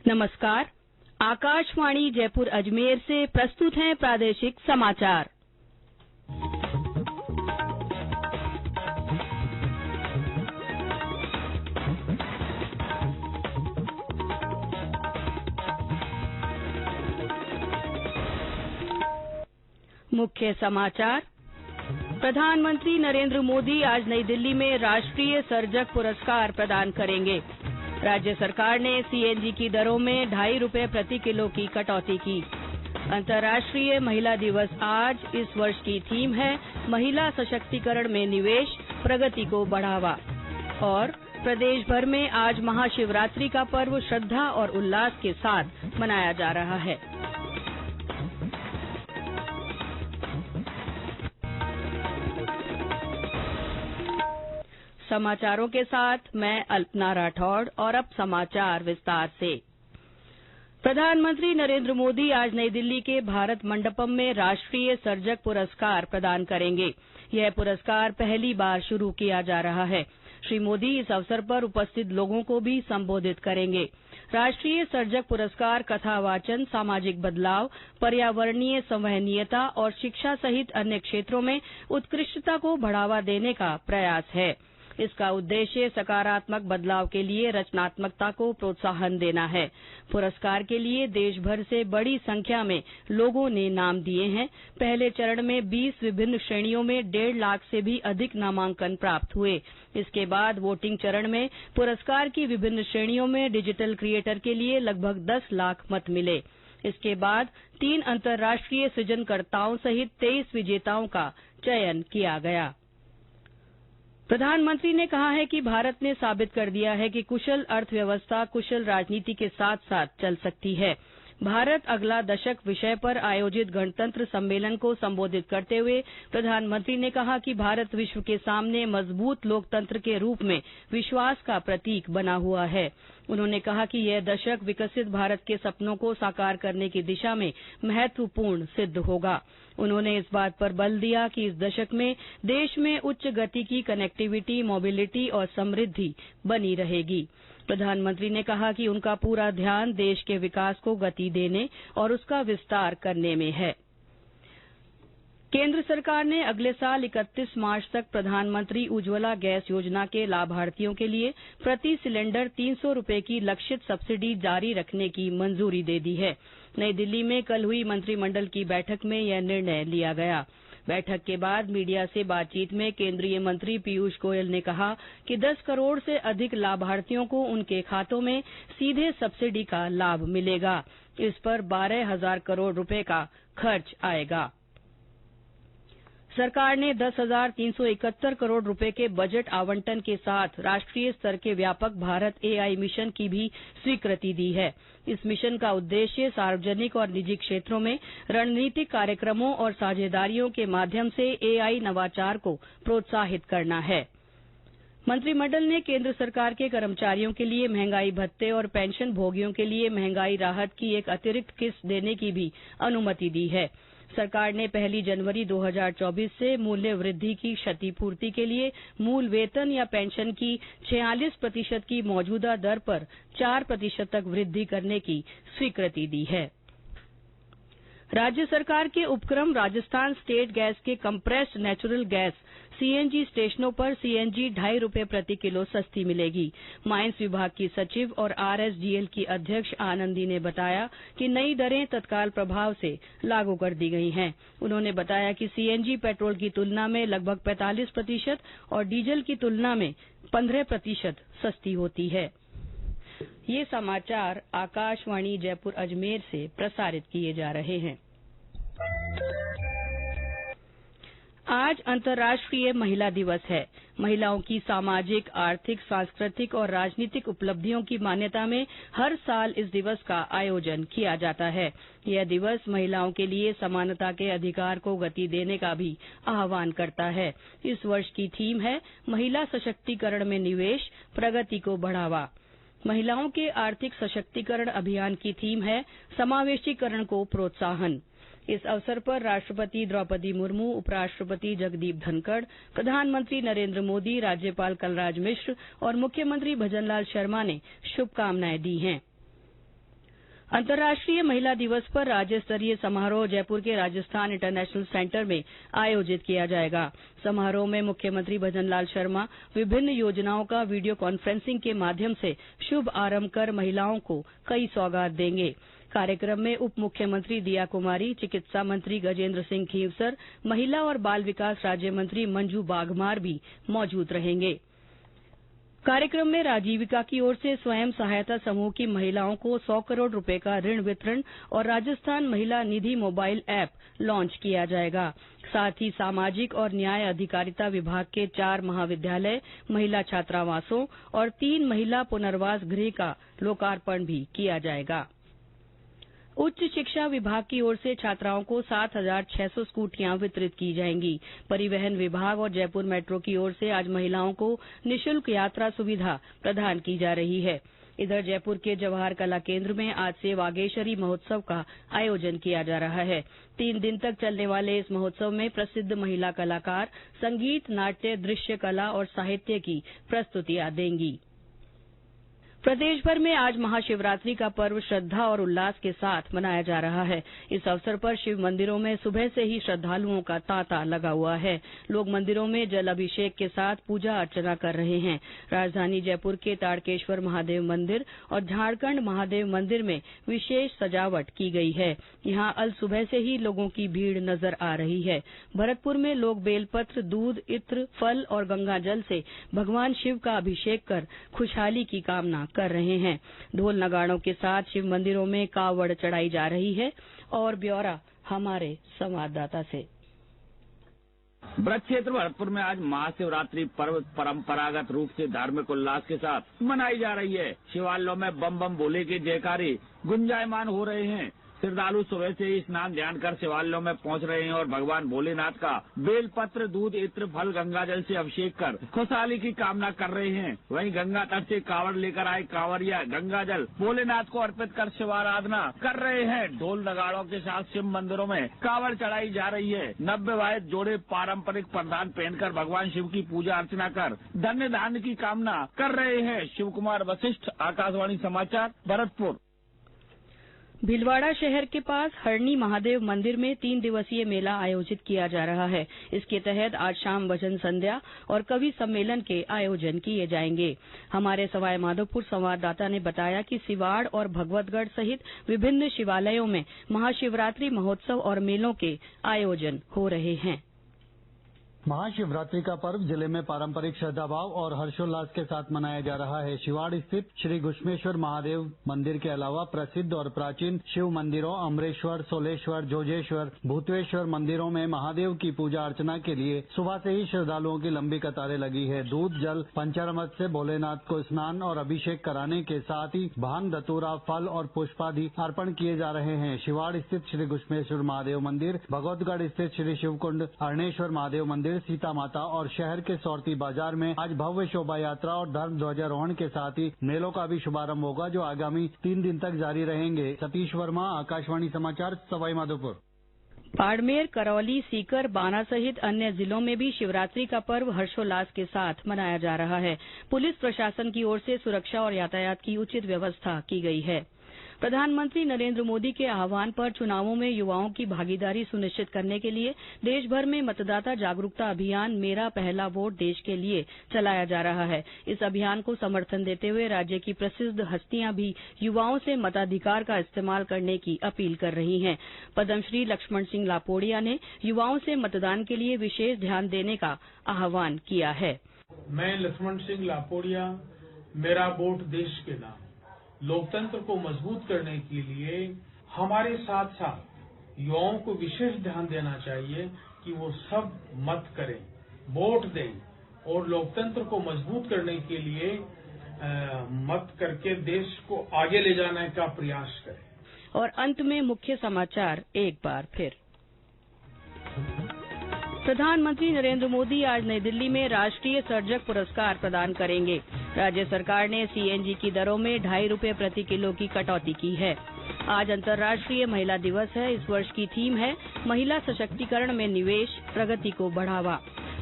नमस्कार। आकाशवाणी जयपुर अजमेर से प्रस्तुत हैं प्रादेशिक समाचार। मुख्य समाचार। प्रधानमंत्री नरेंद्र मोदी आज नई दिल्ली में राष्ट्रीय सर्जक पुरस्कार प्रदान करेंगे। राज्य सरकार ने सीएनजी की दरों में ₹2.5 प्रति किलो की कटौती की। अंतर्राष्ट्रीय महिला दिवस आज। इस वर्ष की थीम है महिला सशक्तिकरण में निवेश, प्रगति को बढ़ावा। और प्रदेश भर में आज महाशिवरात्रि का पर्व श्रद्धा और उल्लास के साथ मनाया जा रहा है। समाचारों के साथ मैं अल्पना राठौड़। और अब समाचार विस्तार से। प्रधानमंत्री नरेंद्र मोदी आज नई दिल्ली के भारत मंडपम में राष्ट्रीय सर्जक पुरस्कार प्रदान करेंगे। यह पुरस्कार पहली बार शुरू किया जा रहा है। श्री मोदी इस अवसर पर उपस्थित लोगों को भी संबोधित करेंगे। राष्ट्रीय सर्जक पुरस्कार कथा वाचन, सामाजिक बदलाव, पर्यावरणीय संवहनीयता और शिक्षा सहित अन्य क्षेत्रों में उत्कृष्टता को बढ़ावा देने का प्रयास है। इसका उद्देश्य सकारात्मक बदलाव के लिए रचनात्मकता को प्रोत्साहन देना है। पुरस्कार के लिए देश भर से बड़ी संख्या में लोगों ने नाम दिए हैं। पहले चरण में 20 विभिन्न श्रेणियों में 1.5 लाख से भी अधिक नामांकन प्राप्त हुए। इसके बाद वोटिंग चरण में पुरस्कार की विभिन्न श्रेणियों में डिजिटल क्रिएटर के लिए लगभग 10 लाख मत मिले। इसके बाद 3 अंतर्राष्ट्रीय सृजनकर्ताओं सहित 23 विजेताओं का चयन किया गया। प्रधानमंत्री ने कहा है कि भारत ने साबित कर दिया है कि कुशल अर्थव्यवस्था कुशल राजनीति के साथ साथ चल सकती है। भारत अगला दशक विषय पर आयोजित गणतंत्र सम्मेलन को संबोधित करते हुए प्रधानमंत्री ने कहा कि भारत विश्व के सामने मजबूत लोकतंत्र के रूप में विश्वास का प्रतीक बना हुआ है। उन्होंने कहा कि यह दशक विकसित भारत के सपनों को साकार करने की दिशा में महत्वपूर्ण सिद्ध होगा। उन्होंने इस बात पर बल दिया कि इस दशक में देश में उच्च गति की कनेक्टिविटी, मोबिलिटी और समृद्धि बनी रहेगी। प्रधानमंत्री ने कहा कि उनका पूरा ध्यान देश के विकास को गति देने और उसका विस्तार करने में है। केंद्र सरकार ने अगले साल 31 मार्च तक प्रधानमंत्री उज्ज्वला गैस योजना के लाभार्थियों के लिए प्रति सिलेंडर ₹300 की लक्षित सब्सिडी जारी रखने की मंजूरी दे दी है। नई दिल्ली में कल हुई मंत्रिमंडल की बैठक में यह निर्णय लिया गया। बैठक के बाद मीडिया से बातचीत में केंद्रीय मंत्री पीयूष गोयल ने कहा कि 10 करोड़ से अधिक लाभार्थियों को उनके खातों में सीधे सब्सिडी का लाभ मिलेगा। इस पर 12,000 करोड़ रुपए का खर्च आएगा। सरकार ने 10,371 करोड़ रुपए के बजट आवंटन के साथ राष्ट्रीय स्तर के व्यापक भारत एआई मिशन की भी स्वीकृति दी है। इस मिशन का उद्देश्य सार्वजनिक और निजी क्षेत्रों में रणनीतिक कार्यक्रमों और साझेदारियों के माध्यम से एआई नवाचार को प्रोत्साहित करना है। मंत्रिमंडल ने केंद्र सरकार के कर्मचारियों के लिए महंगाई भत्ते और पेंशन भोगियों के लिए महंगाई राहत की एक अतिरिक्त किस्त देने की भी अनुमति दी है। सरकार ने 1 जनवरी 2024 से मूल्य वृद्धि की क्षतिपूर्ति के लिए मूल वेतन या पेंशन की 46% की मौजूदा दर पर 4% तक वृद्धि करने की स्वीकृति दी है। राज्य सरकार के उपक्रम राजस्थान स्टेट गैस के कंप्रेस्ड नेचुरल गैस सीएनजी स्टेशनों पर सीएनजी ₹2.5 प्रति किलो सस्ती मिलेगी। माइंस विभाग की सचिव और आरएसजीएल की अध्यक्ष आनंदी ने बताया कि नई दरें तत्काल प्रभाव से लागू कर दी गई हैं। उन्होंने बताया कि सीएनजी पेट्रोल की तुलना में लगभग 45% और डीजल की तुलना में 15% सस्ती होती है। ये समाचार आकाशवाणी जयपुर अजमेर से प्रसारित किए जा रहे हैं। आज अंतर्राष्ट्रीय महिला दिवस है। महिलाओं की सामाजिक, आर्थिक, सांस्कृतिक और राजनीतिक उपलब्धियों की मान्यता में हर साल इस दिवस का आयोजन किया जाता है। यह दिवस महिलाओं के लिए समानता के अधिकार को गति देने का भी आह्वान करता है। इस वर्ष की थीम है महिला सशक्तिकरण में निवेश, प्रगति को बढ़ावा। महिलाओं के आर्थिक सशक्तिकरण अभियान की थीम है समावेशीकरण को प्रोत्साहन। इस अवसर पर राष्ट्रपति द्रौपदी मुर्मू, उपराष्ट्रपति जगदीप धनखड़, प्रधानमंत्री नरेंद्र मोदी, राज्यपाल कलराज मिश्र और मुख्यमंत्री भजनलाल शर्मा ने शुभकामनाएं दी हैं। अंतर्राष्ट्रीय महिला दिवस पर राज्य स्तरीय समारोह जयपुर के राजस्थान इंटरनेशनल सेंटर में आयोजित किया जाएगा। समारोह में मुख्यमंत्री भजनलाल शर्मा विभिन्न योजनाओं का वीडियो कॉन्फ्रेंसिंग के माध्यम से शुभ आरंभ कर महिलाओं को कई सौगात देंगे। कार्यक्रम में उप मुख्यमंत्री दिया कुमारी, चिकित्सा मंत्री गजेंद्र सिंह खींवसर, महिला और बाल विकास राज्य मंत्री मंजू बाघमार भी मौजूद रहेंगे। कार्यक्रम में राजीविका की ओर से स्वयं सहायता समूह की महिलाओं को 100 करोड़ रुपए का ऋण वितरण और राजस्थान महिला निधि मोबाइल ऐप लॉन्च किया जाएगा। साथ ही सामाजिक और न्याय अधिकारिता विभाग के 4 महाविद्यालय, महिला छात्रावासों और 3 महिला पुनर्वास गृह का लोकार्पण भी किया जाएगा। उच्च शिक्षा विभाग की ओर से छात्राओं को 7,600 स्कूटियां वितरित की जाएंगी। परिवहन विभाग और जयपुर मेट्रो की ओर से आज महिलाओं को निःशुल्क यात्रा सुविधा प्रदान की जा रही है। इधर जयपुर के जवाहर कला केंद्र में आज से वागेश्वरी महोत्सव का आयोजन किया जा रहा है। 3 दिन तक चलने वाले इस महोत्सव में प्रसिद्ध महिला कलाकार संगीत, नाट्य, दृश्य कला और साहित्य की प्रस्तुतियां देंगी। प्रदेश भर में आज महाशिवरात्रि का पर्व श्रद्धा और उल्लास के साथ मनाया जा रहा है। इस अवसर पर शिव मंदिरों में सुबह से ही श्रद्धालुओं का तांता लगा हुआ है। लोग मंदिरों में जल अभिषेक के साथ पूजा अर्चना कर रहे हैं। राजधानी जयपुर के ताड़केश्वर महादेव मंदिर और झारखंड महादेव मंदिर में विशेष सजावट की गई है। यहां अल सुबह से ही लोगों की भीड़ नजर आ रही है। भरतपुर में लोग बेलपत्र, दूध, इत्र, फल और गंगा जल से भगवान शिव का अभिषेक कर खुशहाली की कामना कर रहे हैं। ढोल नगाड़ों के साथ शिव मंदिरों में कावड़ चढ़ाई जा रही है। और ब्यौरा हमारे संवाददाता से। ब्रज क्षेत्र भरतपुर में आज महाशिवरात्रि पर्व परंपरागत रूप से धार्मिक उल्लास के साथ मनाई जा रही है। शिवालयों में बम बम भोले के जयकारे गुंजायमान हो रहे हैं। श्रद्धालु सुबह से ही स्नान ध्यान कर शिवालयों में पहुंच रहे हैं और भगवान भोलेनाथ का बेलपत्र, दूध, इत्र, फल, गंगाजल से अभिषेक कर खुशहाली की कामना कर रहे हैं। वहीं गंगा तट से कावड़ लेकर आए कांवरिया गंगाजल भोलेनाथ को अर्पित कर शिवाराधना कर रहे हैं। ढोल नगाड़ों के साथ शिव मंदिरों में कावड़ चढ़ाई जा रही है। नवविवाहित जोड़े पारंपरिक परिधान पहनकर भगवान शिव की पूजा अर्चना कर धन्य धान्य की कामना कर रहे हैं। शिव कुमार वशिष्ठ, आकाशवाणी समाचार, भरतपुर। भीलवाड़ा शहर के पास हरणी महादेव मंदिर में 3 दिवसीय मेला आयोजित किया जा रहा है। इसके तहत आज शाम भजन संध्या और कवि सम्मेलन के आयोजन किए जाएंगे। हमारे सवाई माधोपुर संवाददाता ने बताया कि सिवाड़ और भगवतगढ़ सहित विभिन्न शिवालयों में महाशिवरात्रि महोत्सव और मेलों के आयोजन हो रहे हैं। महाशिवरात्रि का पर्व जिले में पारंपरिक श्रद्धाभाव और हर्षोल्लास के साथ मनाया जा रहा है। शिवाड़ स्थित श्री घुश्मेश्वर महादेव मंदिर के अलावा प्रसिद्ध और प्राचीन शिव मंदिरों अमरेश्वर, सोलेश्वर, जोजेश्वर, भूतेश्वर मंदिरों में महादेव की पूजा अर्चना के लिए सुबह से ही श्रद्धालुओं की लंबी कतारें लगी है। दूध, जल, पंचामृत से भोलेनाथ को स्नान और अभिषेक कराने के साथ ही भांग, धतूरा, फल और पुष्पादि अर्पण किए जा रहे हैं। शिवाड़ स्थित श्री घुश्मेश्वर महादेव मंदिर, भगवतगढ़ स्थित श्री शिवकुंड अरणेश्वर महादेव मंदिर, सीता माता और शहर के सौरती बाजार में आज भव्य शोभा यात्रा और धर्म ध्वजारोहण के साथ ही मेलों का भी शुभारंभ होगा, जो आगामी 3 दिन तक जारी रहेंगे। सतीश वर्मा, आकाशवाणी समाचार, सवाई माधोपुर। बाड़मेर, करौली, सीकर, बाना सहित अन्य जिलों में भी शिवरात्रि का पर्व हर्षोल्लास के साथ मनाया जा रहा है। पुलिस प्रशासन की ओर से सुरक्षा और यातायात की उचित व्यवस्था की गई है। प्रधानमंत्री नरेंद्र मोदी के आह्वान पर चुनावों में युवाओं की भागीदारी सुनिश्चित करने के लिए देश भर में मतदाता जागरूकता अभियान मेरा पहला वोट देश के लिए चलाया जा रहा है। इस अभियान को समर्थन देते हुए राज्य की प्रसिद्ध हस्तियां भी युवाओं से मताधिकार का इस्तेमाल करने की अपील कर रही हैं। पद्मश्री लक्ष्मण सिंह लापोड़िया ने युवाओं से मतदान के लिए विशेष ध्यान देने का आह्वान किया है। मैं लक्ष्मण सिंह लापोड़िया, मेरा वोट देश के नाम, लोकतंत्र को मजबूत करने के लिए हमारे साथ साथ युवाओं को विशेष ध्यान देना चाहिए कि वो सब मत करें, वोट दें और लोकतंत्र को मजबूत करने के लिए मत करके देश को आगे ले जाने का प्रयास करें। और अंत में मुख्य समाचार एक बार फिर। प्रधानमंत्री नरेंद्र मोदी आज नई दिल्ली में राष्ट्रीय सर्जक पुरस्कार प्रदान करेंगे। राज्य सरकार ने सीएनजी की दरों में 2.5 रुपये प्रति किलो की कटौती की है। आज अंतर्राष्ट्रीय महिला दिवस है। इस वर्ष की थीम है महिला सशक्तिकरण में निवेश, प्रगति को बढ़ावा।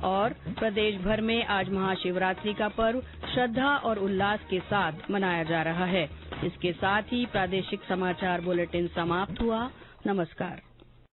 और प्रदेश भर में आज महाशिवरात्रि का पर्व श्रद्धा और उल्लास के साथ मनाया जा रहा है। इसके साथ ही प्रादेशिक समाचार बुलेटिन समाप्त हुआ। नमस्कार।